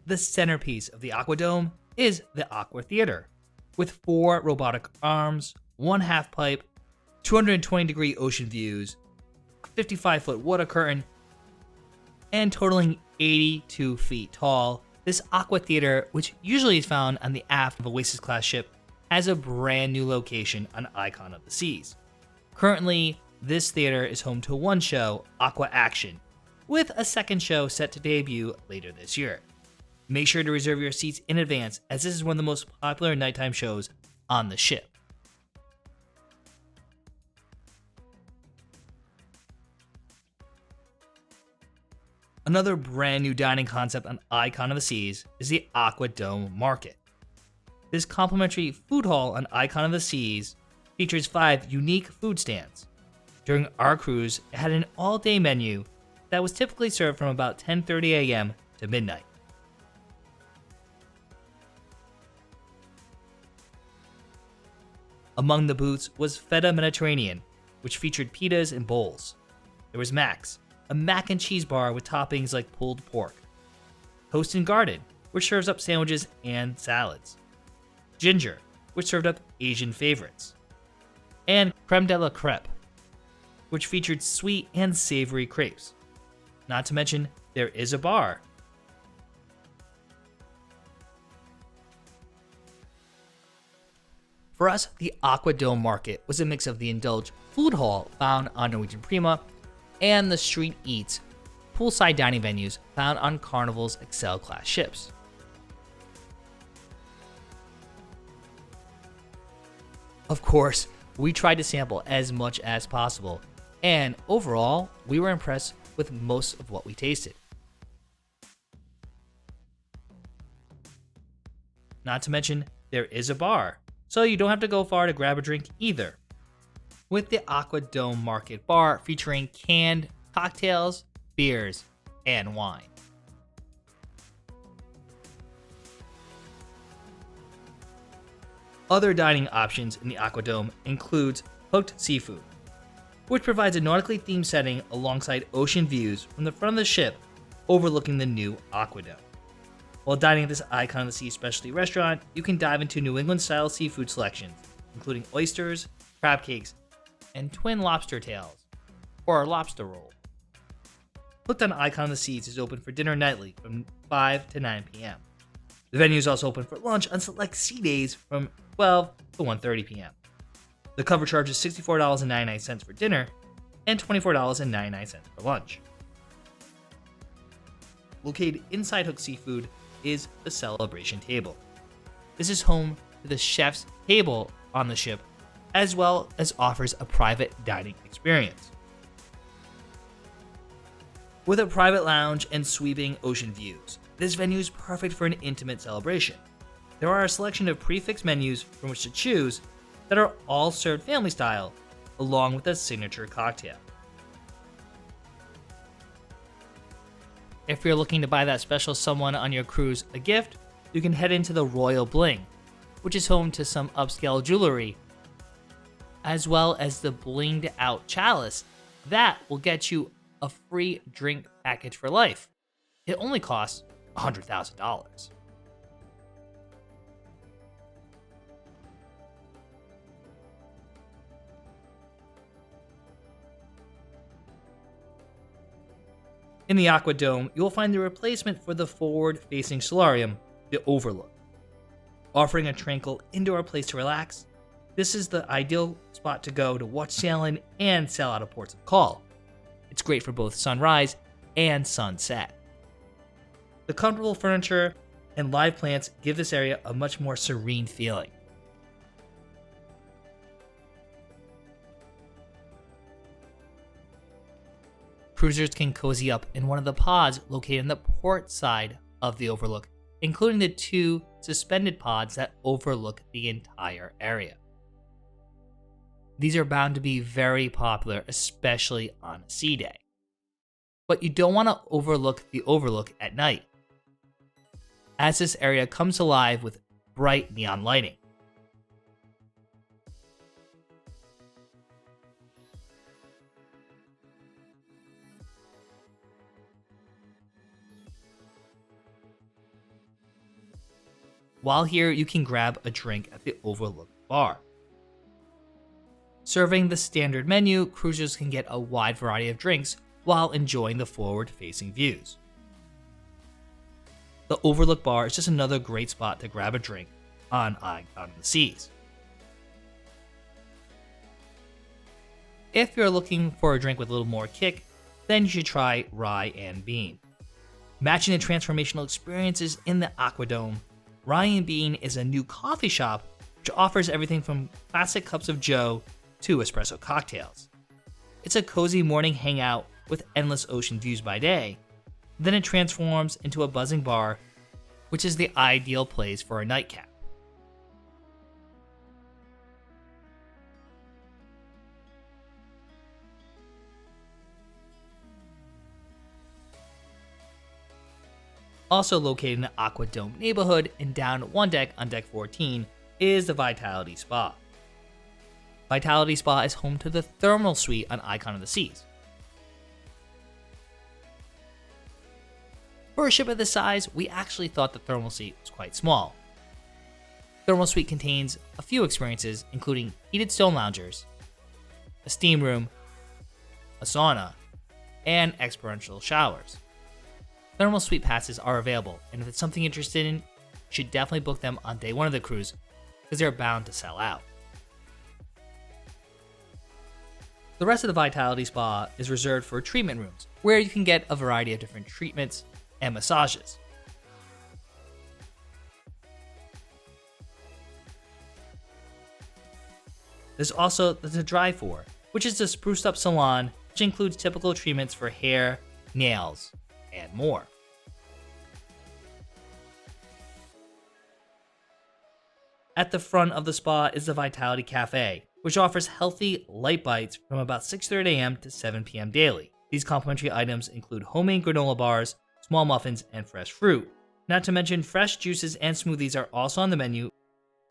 The centerpiece of the AquaDome is the Aqua Theater, with 4 robotic arms, 1 half pipe, 220-degree ocean views, a 55-foot water curtain, and totaling 82 feet tall. This Aqua Theater, which usually is found on the aft of Oasis-class ship, has a brand new location on Icon of the Seas. Currently, this theater is home to one show, Aqua Action, with a second show set to debut later this year. Make sure to reserve your seats in advance, as this is one of the most popular nighttime shows on the ship. Another brand new dining concept on Icon of the Seas is the AquaDome Market. This complimentary food hall on Icon of the Seas features 5 unique food stands. During our cruise, it had an all-day menu that was typically served from about 10:30 a.m. to midnight. Among the booths was Feta Mediterranean, which featured pitas and bowls. There was Max, a mac and cheese bar with toppings like pulled pork. Host and Garden, which serves up sandwiches and salads. Ginger, which served up Asian favorites. And Creme de la Crêpe, which featured sweet and savory crepes. Not to mention, there is a bar. For us, the AquaDome Market was a mix of the indulged food hall found on Norwegian Prima and the street eats, poolside dining venues found on Carnival's Excel class ships. Of course, we tried to sample as much as possible, and overall, we were impressed with most of what we tasted. Not to mention, there is a bar, so you don't have to go far to grab a drink either. With the AquaDome Market Bar featuring canned cocktails, beers, and wine. Other dining options in the AquaDome includes cooked seafood, which provides a nautically themed setting alongside ocean views from the front of the ship overlooking the new AquaDome. While dining at this Icon of the Sea specialty restaurant, you can dive into New England-style seafood selections, including oysters, crab cakes, and twin lobster tails, or a lobster roll. Hooked on Icon of the Seas is open for dinner nightly from 5 to 9 p.m. The venue is also open for lunch on select sea days from 12 to 1:30 p.m. The cover charge is $64.99 for dinner and $24.99 for lunch. Located inside Hook Seafood is the Celebration Table. This is home to the chef's table on the ship, as well as offers a private dining experience. With a private lounge and sweeping ocean views, this venue is perfect for an intimate celebration. There are a selection of prefix menus from which to choose that are all served family style, along with a signature cocktail. If you're looking to buy that special someone on your cruise a gift, you can head into the Royal Bling, which is home to some upscale jewelry, as well as the blinged out chalice that will get you a free drink package for life. It only costs $100,000. In the AquaDome, you will find the replacement for the forward-facing solarium, the Overlook. Offering a tranquil indoor place to relax, this is the ideal spot to go to watch sail in and sail out of ports of call. It's great for both sunrise and sunset. The comfortable furniture and live plants give this area a much more serene feeling. Cruisers can cozy up in one of the pods located in the port side of the Overlook, including the 2 suspended pods that overlook the entire area. These are bound to be very popular, especially on a sea day. But you don't want to overlook the Overlook at night, as this area comes alive with bright neon lighting. While here, you can grab a drink at the Overlook Bar. Serving the standard menu, cruisers can get a wide variety of drinks while enjoying the forward-facing views. The Overlook Bar is just another great spot to grab a drink on Icon of the Seas. If you're looking for a drink with a little more kick, then you should try Rye and Bean. Matching the transformational experiences in the AquaDome, Rye and Bean is a new coffee shop which offers everything from classic cups of joe to espresso cocktails. It's a cozy morning hangout with endless ocean views by day. Then it transforms into a buzzing bar, which is the ideal place for a nightcap. Also located in the AquaDome neighborhood and down one deck on deck 14 is the Vitality Spa. Vitality Spa is home to the Thermal Suite on Icon of the Seas. For a ship of this size, we actually thought the Thermal Suite was quite small. Thermal Suite contains a few experiences, including heated stone loungers, a steam room, a sauna, and experiential showers. Thermal Suite passes are available, and if it's something you're interested in, you should definitely book them on day 1 of the cruise, because they're bound to sell out. The rest of the Vitality Spa is reserved for treatment rooms, where you can get a variety of different treatments and massages. There's also the Dry For, which is a spruced up salon, which includes typical treatments for hair, nails, and more. At the front of the spa is the Vitality Cafe, which offers healthy, light bites from about 6:30 a.m. to 7 p.m. daily. These complimentary items include homemade granola bars, small muffins, and fresh fruit. Not to mention, fresh juices and smoothies are also on the menu.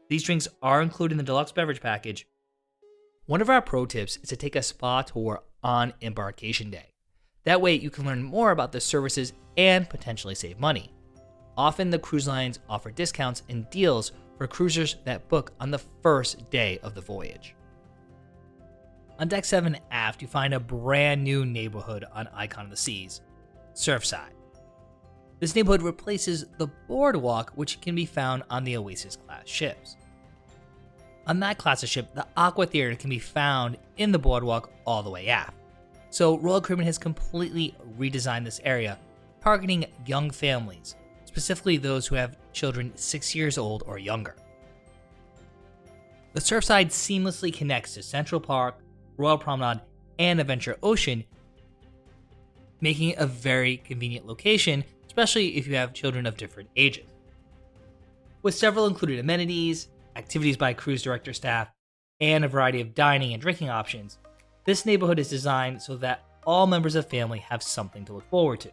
These drinks are included in the deluxe beverage package. One of our pro tips is to take a spa tour on embarkation day. That way, you can learn more about the services and potentially save money. Often, the cruise lines offer discounts and deals for cruisers that book on the first day of the voyage. On Deck 7 aft, you find a brand new neighborhood on Icon of the Seas, Surfside. This neighborhood replaces the boardwalk, which can be found on the Oasis class ships. On that class of ship, the Aqua Theater can be found in the boardwalk all the way aft. So Royal Caribbean has completely redesigned this area, targeting young families, specifically those who have children 6 years old or younger. The Surfside seamlessly connects to Central Park, Royal Promenade, and Adventure Ocean, making it a very convenient location, especially if you have children of different ages. With several included amenities, activities by cruise director staff, and a variety of dining and drinking options, this neighborhood is designed so that all members of family have something to look forward to.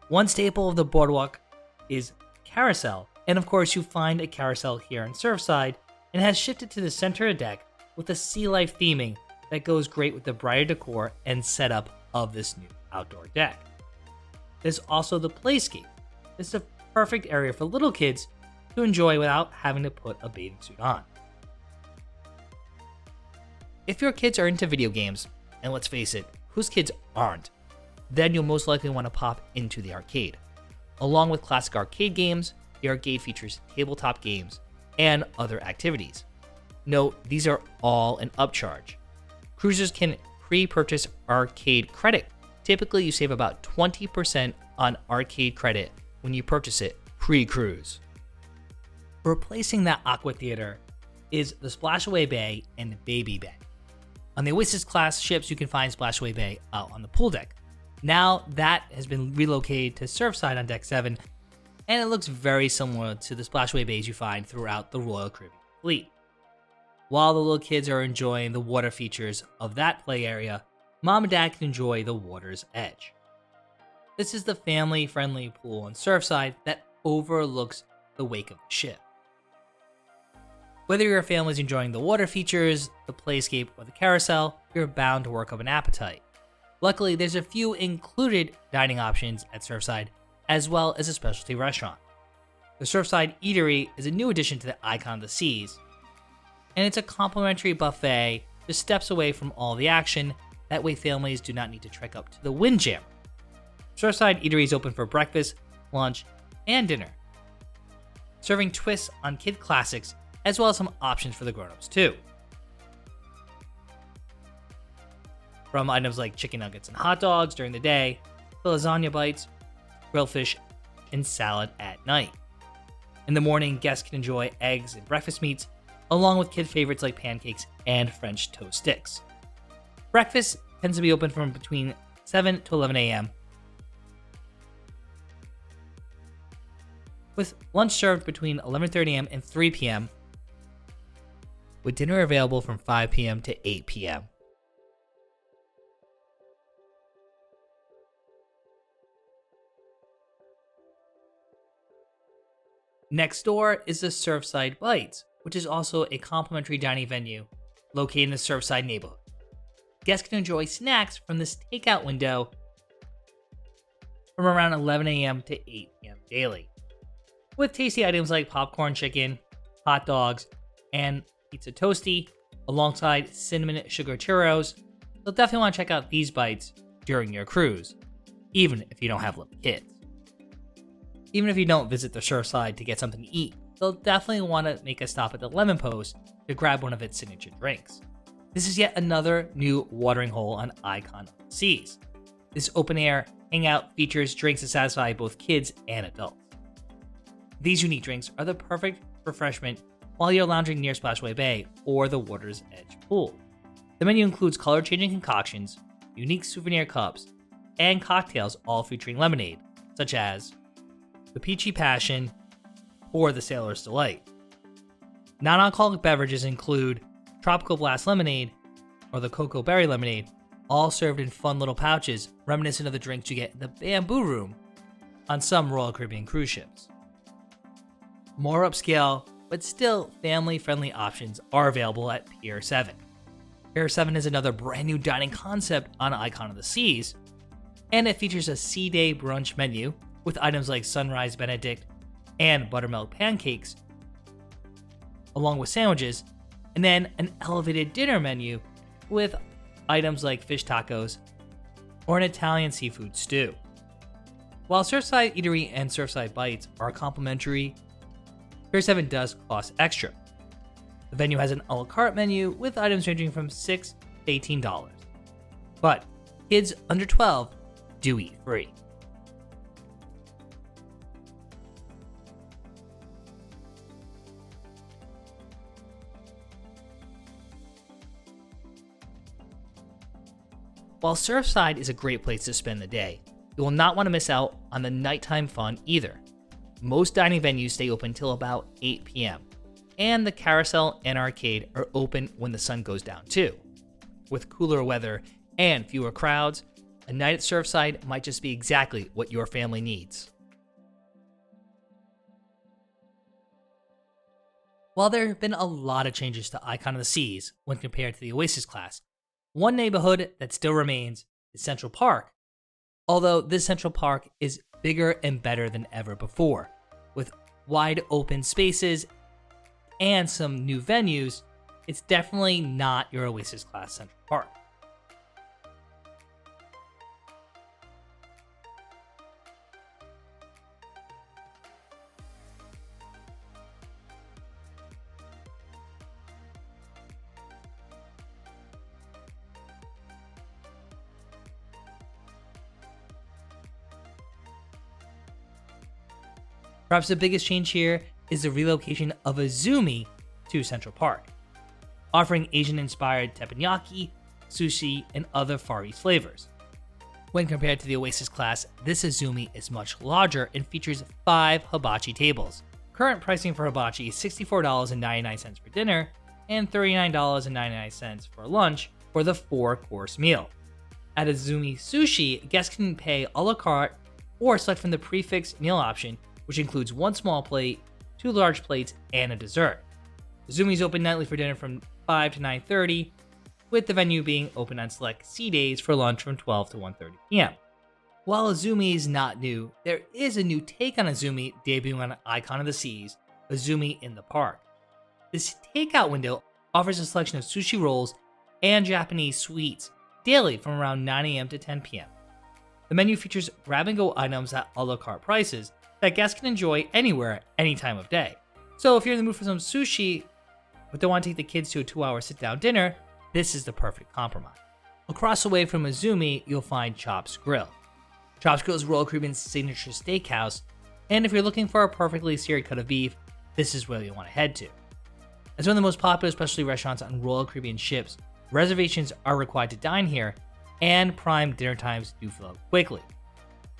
One staple of the boardwalk is carousel, and of course you find a carousel here in Surfside, and has shifted to the center of the deck with a sea life theming that goes great with the brighter decor and setup of this new outdoor deck. There's also the playscape. This is a perfect area for little kids to enjoy without having to put a bathing suit on. If your kids are into video games, and let's face it, whose kids aren't, then you'll most likely want to pop into the arcade. Along with classic arcade games, the arcade features tabletop games and other activities. Note, these are all an upcharge. Cruisers can pre-purchase arcade credit. Typically, you save about 20% on arcade credit when you purchase it pre-cruise. Replacing that Aqua Theater is the Splashaway Bay and Baby Bay. On the Oasis class ships, you can find Splashaway Bay out on the pool deck. Now that has been relocated to Surfside on Deck 7, and it looks very similar to the Splashaway Bays you find throughout the Royal Caribbean fleet. While the little kids are enjoying the water features of that play area, Mom and Dad can enjoy the water's edge. This is the family-friendly pool on Surfside that overlooks the wake of the ship. Whether your family is enjoying the water features, the playscape, or the carousel, you're bound to work up an appetite. Luckily, there's a few included dining options at Surfside, as well as a specialty restaurant. The Surfside Eatery is a new addition to the Icon of the Seas, and it's a complimentary buffet just steps away from all the action. That way families do not need to trek up to the Windjammer. Surfside Eatery is open for breakfast, lunch, and dinner, serving twists on kid classics, as well as some options for the grown-ups too. From items like chicken nuggets and hot dogs during the day, to lasagna bites, grilled fish, and salad at night. In the morning, guests can enjoy eggs and breakfast meats, along with kid favorites like pancakes and French toast sticks. Breakfast tends to be open from between 7 to 11 a.m., with lunch served between 11:30 a.m. and 3 p.m., with dinner available from 5 p.m. to 8 p.m. Next door is the Surfside Bites, which is also a complimentary dining venue located in the Surfside neighborhood. Guests can enjoy snacks from this takeout window from around 11 a.m. to 8 p.m. daily, with tasty items like popcorn chicken, hot dogs, and pizza toasty, alongside cinnamon sugar churros. You'll definitely want to check out these bites during your cruise, even if you don't have little kids. Even if you don't visit the Surfside to get something to eat, you'll definitely want to make a stop at the Lemon Post to grab one of its signature drinks. This is yet another new watering hole on Icon of the Seas. This open-air hangout features drinks to satisfy both kids and adults. These unique drinks are the perfect refreshment while you're lounging near Splashaway Bay or the water's edge pool. The menu includes color-changing concoctions, unique souvenir cups, and cocktails all featuring lemonade, such as the Peachy Passion, for the sailor's delight. Non-alcoholic beverages include Tropical Blast Lemonade or the Cocoa Berry Lemonade, all served in fun little pouches reminiscent of the drinks you get in the Bamboo Room on some Royal Caribbean cruise ships. More upscale, but still family-friendly options are available at Pier 7. Pier 7 is another brand new dining concept on Icon of the Seas, and it features a sea day brunch menu with items like Sunrise Benedict and buttermilk pancakes, along with sandwiches, and then an elevated dinner menu with items like fish tacos or an Italian seafood stew. While Surfside Eatery and Surfside Bites are complimentary, Pier 7 does cost extra. The venue has an a la carte menu with items ranging from $6 to $18. But kids under 12 do eat free. While Surfside is a great place to spend the day, you will not want to miss out on the nighttime fun either. Most dining venues stay open till about 8 p.m., and the carousel and arcade are open when the sun goes down too. With cooler weather and fewer crowds, a night at Surfside might just be exactly what your family needs. While there have been a lot of changes to Icon of the Seas when compared to the Oasis class, one neighborhood that still remains is Central Park. Although this Central Park is bigger and better than ever before, with wide open spaces and some new venues, it's definitely not your Oasis class Central Park. Perhaps the biggest change here is the relocation of Azumi to Central Park, offering Asian-inspired teppanyaki, sushi, and other Far East flavors. When compared to the Oasis class, this Azumi is much larger and features 5 hibachi tables. Current pricing for hibachi is $64.99 for dinner and $39.99 for lunch for the 4-course meal. At Azumi Sushi, guests can pay a la carte or select from the prefix meal option, which includes 1 small plate, 2 large plates, and a dessert. Azumi is open nightly for dinner from 5 to 9:30, with the venue being open on select sea days for lunch from 12 to 1:30 p.m. While Azumi is not new, there is a new take on Azumi debuting on Icon of the Seas, Azumi in the Park. This takeout window offers a selection of sushi rolls and Japanese sweets daily from around 9 a.m. to 10 p.m. The menu features grab-and-go items at a la carte prices that guests can enjoy anywhere, any time of day. So if you're in the mood for some sushi, but don't want to take the kids to a 2-hour sit-down dinner, this is the perfect compromise. Across the way from Azumi, you'll find Chops Grill. Chops Grill is Royal Caribbean's signature steakhouse, and if you're looking for a perfectly seared cut of beef, this is where you want to head to. As one of the most popular specialty restaurants on Royal Caribbean ships, reservations are required to dine here, and prime dinner times do fill up quickly.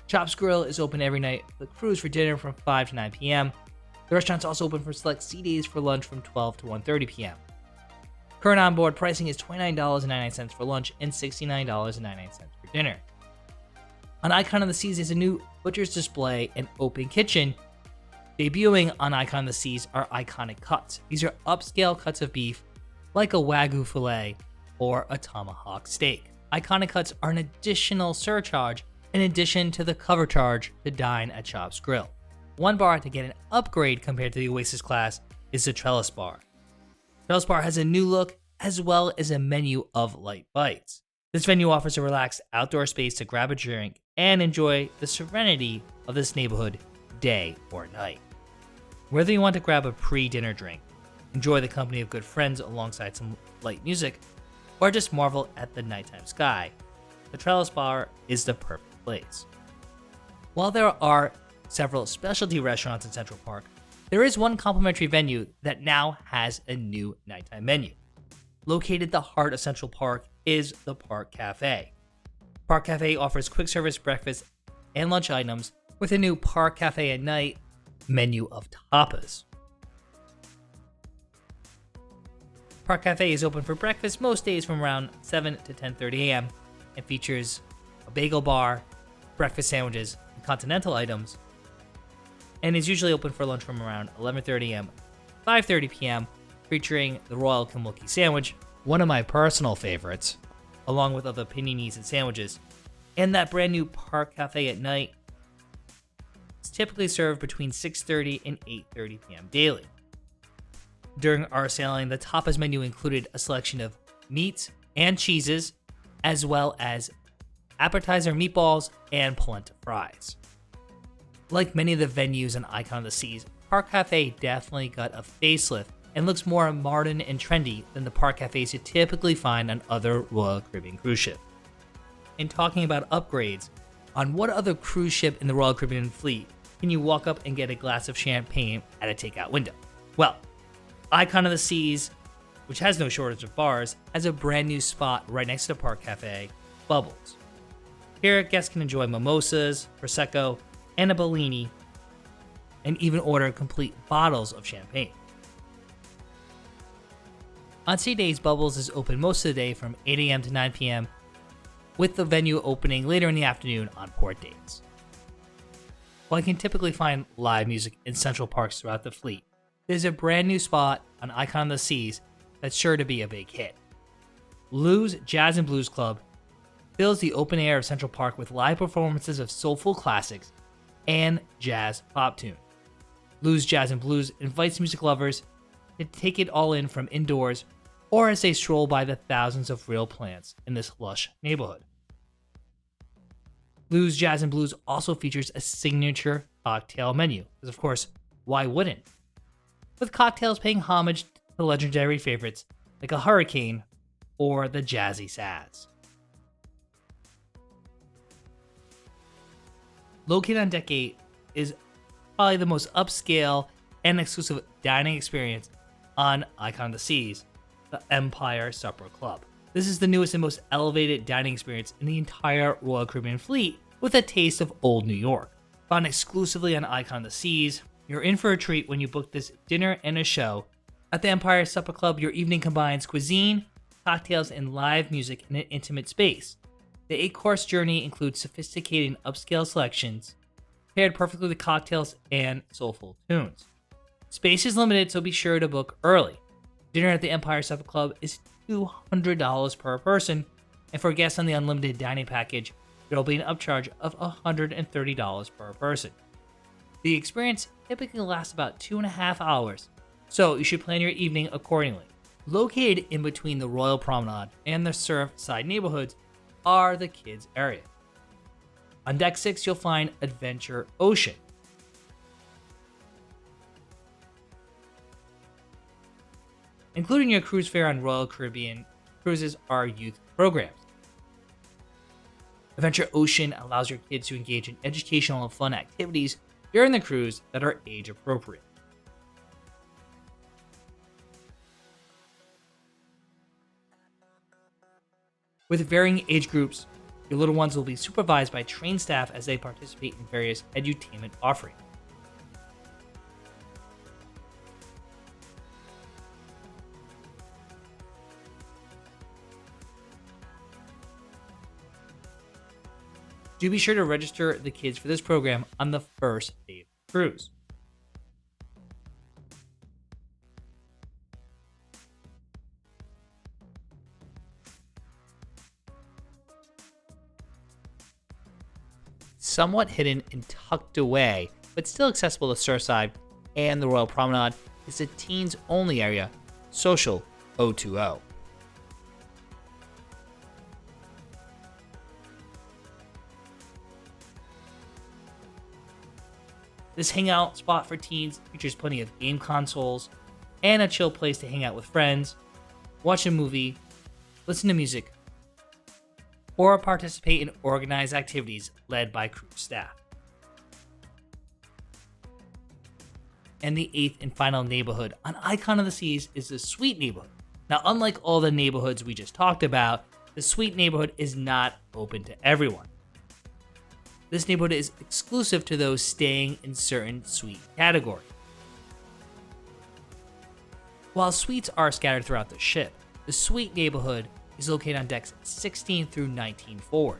Chops Grill is open every night with a cruise for dinner from 5 to 9 p.m. The restaurant's also open for select sea days for lunch from 12 to 1:30 p.m. Current onboard pricing is $29.99 for lunch and $69.99 for dinner. On Icon of the Seas is a new butcher's display and open kitchen. Debuting on Icon of the Seas are iconic cuts. These are upscale cuts of beef like a Wagyu filet or a tomahawk steak. Iconic cuts are an additional surcharge in addition to the cover charge to dine at Chops Grill. One bar to get an upgrade compared to the Oasis class is the Trellis Bar. Trellis Bar has a new look as well as a menu of light bites. This venue offers a relaxed outdoor space to grab a drink and enjoy the serenity of this neighborhood day or night. Whether you want to grab a pre-dinner drink, enjoy the company of good friends alongside some light music, or just marvel at the nighttime sky, the Trellis Bar is the perfect place. While there are several specialty restaurants in Central Park, there is one complimentary venue that now has a new nighttime menu. Located at the heart of Central Park is the Park Cafe. Park Cafe offers quick service breakfast and lunch items with a new Park Cafe at night, menu of tapas. Park Cafe is open for breakfast most days from around 7 to 10:30 a.m. and features a bagel bar, breakfast sandwiches, and continental items, and is usually open for lunch from around 11:30 a.m. to 5:30 p.m., featuring the Royal Kimulki sandwich, one of my personal favorites, along with other paninis and sandwiches, and that brand new Park Cafe at night is typically served between 6:30 and 8:30 p.m. daily. During our sailing, the tapas menu included a selection of meats and cheeses, as well as appetizer meatballs and polenta fries. Like many of the venues on Icon of the Seas, Park Cafe definitely got a facelift and looks more modern and trendy than the park cafes you typically find on other Royal Caribbean cruise ships. In talking about upgrades, on what other cruise ship in the Royal Caribbean fleet can you walk up and get a glass of champagne at a takeout window? Well, Icon of the Seas, which has no shortage of bars, has a brand new spot right next to the Park Cafe, Bubbles. Here, guests can enjoy mimosas, prosecco, and a Bellini, and even order complete bottles of champagne. On sea days, Bubbles is open most of the day from 8 a.m. to 9 p.m., with the venue opening later in the afternoon on port days. While you can typically find live music in central parks throughout the fleet, there's a brand new spot on Icon of the Seas that's sure to be a big hit. Lou's Jazz and Blues Club fills the open air of Central Park with live performances of soulful classics and jazz pop tunes. Lou's Jazz and Blues invites music lovers to take it all in from indoors or as they stroll by the thousands of real plants in this lush neighborhood. Lou's Jazz and Blues also features a signature cocktail menu, because of course, why wouldn't? With cocktails paying homage to legendary favorites like a Hurricane or the Jazzy Sass. Located on Deck 8 is probably the most upscale and exclusive dining experience on Icon of the Seas, the Empire Supper Club. This is the newest and most elevated dining experience in the entire Royal Caribbean fleet, with a taste of old New York. Found exclusively on Icon of the Seas, you're in for a treat when you book this dinner and a show. At the Empire Supper Club, your evening combines cuisine, cocktails, and live music in an intimate space. The 8-course journey includes sophisticated and upscale selections, paired perfectly with cocktails and soulful tunes. Space is limited, so be sure to book early. Dinner at the Empire Supper Club is $200 per person, and for guests on the unlimited dining package, there will be an upcharge of $130 per person. The experience typically lasts about 2.5 hours, so you should plan your evening accordingly. Located in between the Royal Promenade and the Surfside neighborhoods are the kids' area. On Deck 6, you'll find Adventure Ocean. Including your cruise fare on Royal Caribbean cruises are youth programs. Adventure Ocean allows your kids to engage in educational and fun activities during the cruise that are age appropriate. With varying age groups, your little ones will be supervised by trained staff as they participate in various edutainment offerings. Do be sure to register the kids for this program on the first day of the cruise. Somewhat hidden and tucked away, but still accessible to Surfside and the Royal Promenade, is the teens-only area, Social 020. This hangout spot for teens features plenty of game consoles and a chill place to hang out with friends, watch a movie, listen to music, or participate in organized activities led by cruise staff. And the 8th and final neighborhood on Icon of the Seas is the Suite neighborhood. Now, unlike all the neighborhoods we just talked about, the Suite neighborhood is not open to everyone. This neighborhood is exclusive to those staying in certain suite categories. While suites are scattered throughout the ship, the suite neighborhood is located on decks 16 through 19 forward.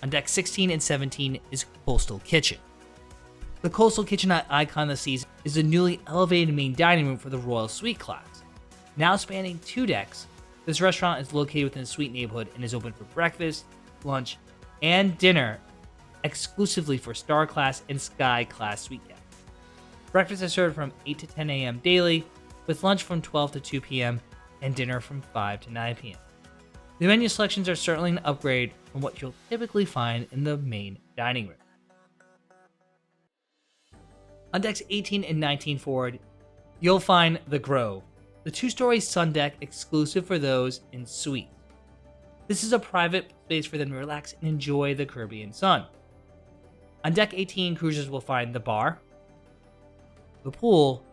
On deck 16 and 17 is Coastal Kitchen. The Coastal Kitchen at Icon of the Seas is the newly elevated main dining room for the Royal Suite class. Now spanning 2 decks, this restaurant is located within the suite neighborhood and is open for breakfast, lunch, and dinner exclusively for Star Class and Sky Class suite guests. Breakfast is served from 8 to 10 a.m. daily, with lunch from 12 to 2 p.m. and dinner from 5 to 9 p.m. The menu selections are certainly an upgrade from what you'll typically find in the main dining room. On decks 18 and 19 forward, you'll find The Grove, the 2-story sun deck exclusive for those in suites. This is a private space for them to relax and enjoy the Caribbean sun. On deck 18, cruisers will find the bar, the pool,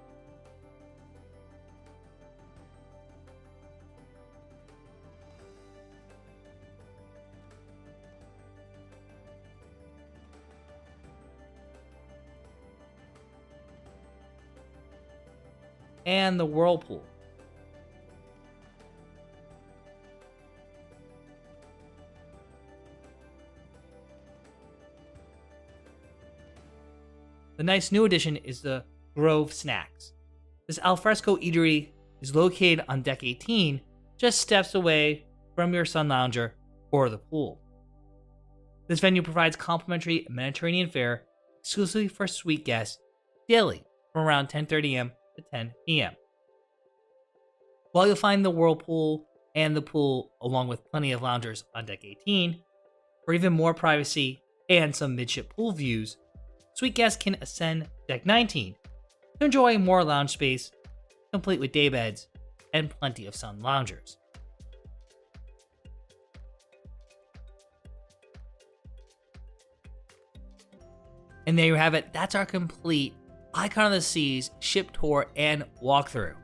and the whirlpool. The nice new addition is the Grove Snacks. This alfresco eatery is located on deck 18, just steps away from your sun lounger or the pool. This venue provides complimentary Mediterranean fare exclusively for suite guests daily from around 10:30 a.m. to 10 p.m. While you'll find the whirlpool and the pool along with plenty of loungers on deck 18, for even more privacy and some midship pool views, suite guests can ascend deck 19 to enjoy more lounge space, complete with daybeds and plenty of sun loungers. And there you have it. That's our complete Icon of the Seas ship tour and walkthrough.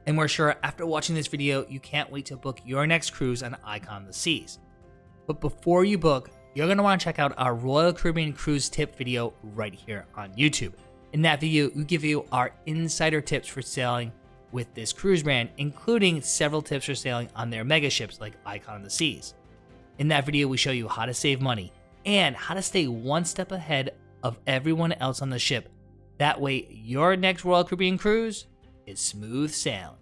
And we're sure after watching this video, you can't wait to book your next cruise on Icon of the Seas. But before you book, you're going to want to check out our Royal Caribbean Cruise tip video right here on YouTube. In that video, we give you our insider tips for sailing with this cruise brand, including several tips for sailing on their mega ships like Icon of the Seas. In that video, we show you how to save money and how to stay one step ahead of everyone else on the ship. That way, your next Royal Caribbean cruise is smooth sailing.